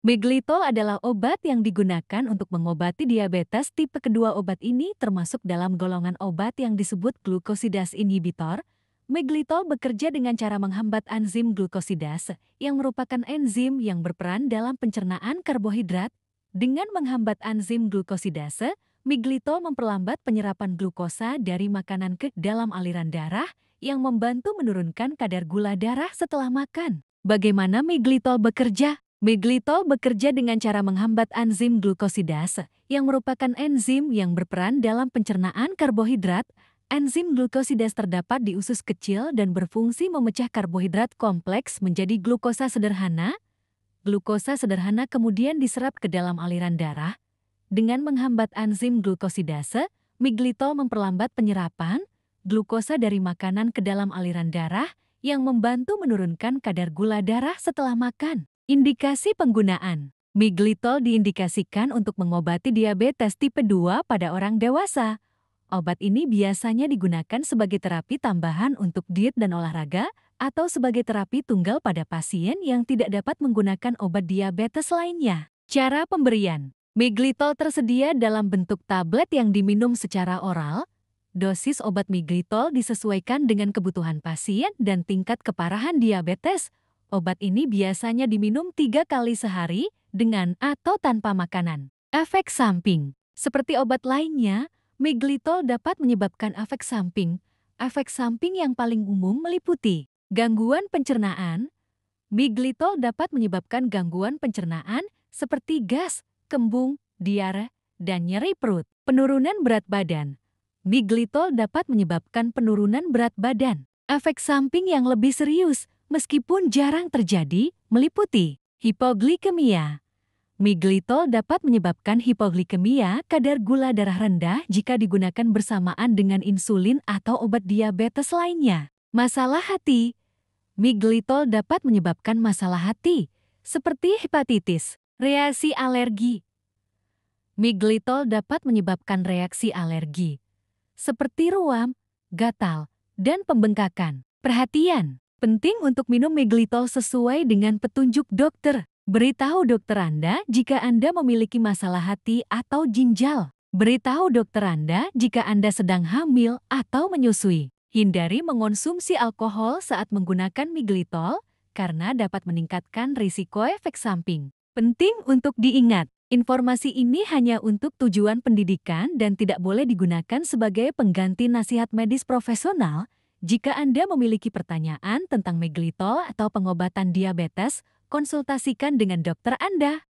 Miglitol adalah obat yang digunakan untuk mengobati diabetes tipe kedua. Obat ini termasuk dalam golongan obat yang disebut glukosidase inhibitor. Miglitol bekerja dengan cara menghambat enzim glukosidase, yang merupakan enzim yang berperan dalam pencernaan karbohidrat. Dengan menghambat enzim glukosidase, miglitol memperlambat penyerapan glukosa dari makanan ke dalam aliran darah, yang membantu menurunkan kadar gula darah setelah makan. Bagaimana miglitol bekerja? Miglitol bekerja dengan cara menghambat enzim glukosidase, yang merupakan enzim yang berperan dalam pencernaan karbohidrat. Enzim glukosidase terdapat di usus kecil dan berfungsi memecah karbohidrat kompleks menjadi glukosa sederhana. Glukosa sederhana kemudian diserap ke dalam aliran darah. Dengan menghambat enzim glukosidase, miglitol memperlambat penyerapan glukosa dari makanan ke dalam aliran darah, yang membantu menurunkan kadar gula darah setelah makan. Indikasi penggunaan. Miglitol diindikasikan untuk mengobati diabetes tipe 2 pada orang dewasa. Obat ini biasanya digunakan sebagai terapi tambahan untuk diet dan olahraga, atau sebagai terapi tunggal pada pasien yang tidak dapat menggunakan obat diabetes lainnya. Cara pemberian. Miglitol tersedia dalam bentuk tablet yang diminum secara oral. Dosis obat miglitol disesuaikan dengan kebutuhan pasien dan tingkat keparahan diabetes. Obat ini biasanya diminum 3 kali sehari dengan atau tanpa makanan. Efek samping. Seperti obat lainnya, miglitol dapat menyebabkan efek samping. Efek samping yang paling umum meliputi gangguan pencernaan. Miglitol dapat menyebabkan gangguan pencernaan seperti gas, kembung, diare, dan nyeri perut. Penurunan berat badan. Miglitol dapat menyebabkan penurunan berat badan. Efek samping yang lebih serius, meskipun jarang terjadi, meliputi hipoglikemia. Miglitol dapat menyebabkan hipoglikemia, kadar gula darah rendah jika digunakan bersamaan dengan insulin atau obat diabetes lainnya. Masalah hati. Miglitol dapat menyebabkan masalah hati, seperti hepatitis. Reaksi alergi. Miglitol dapat menyebabkan reaksi alergi, seperti ruam, gatal, dan pembengkakan. Perhatian, penting untuk minum miglitol sesuai dengan petunjuk dokter. Beritahu dokter Anda jika Anda memiliki masalah hati atau ginjal. Beritahu dokter Anda jika Anda sedang hamil atau menyusui. Hindari mengonsumsi alkohol saat menggunakan miglitol karena dapat meningkatkan risiko efek samping. Penting untuk diingat, informasi ini hanya untuk tujuan pendidikan dan tidak boleh digunakan sebagai pengganti nasihat medis profesional. Jika Anda memiliki pertanyaan tentang miglitol atau pengobatan diabetes, konsultasikan dengan dokter Anda.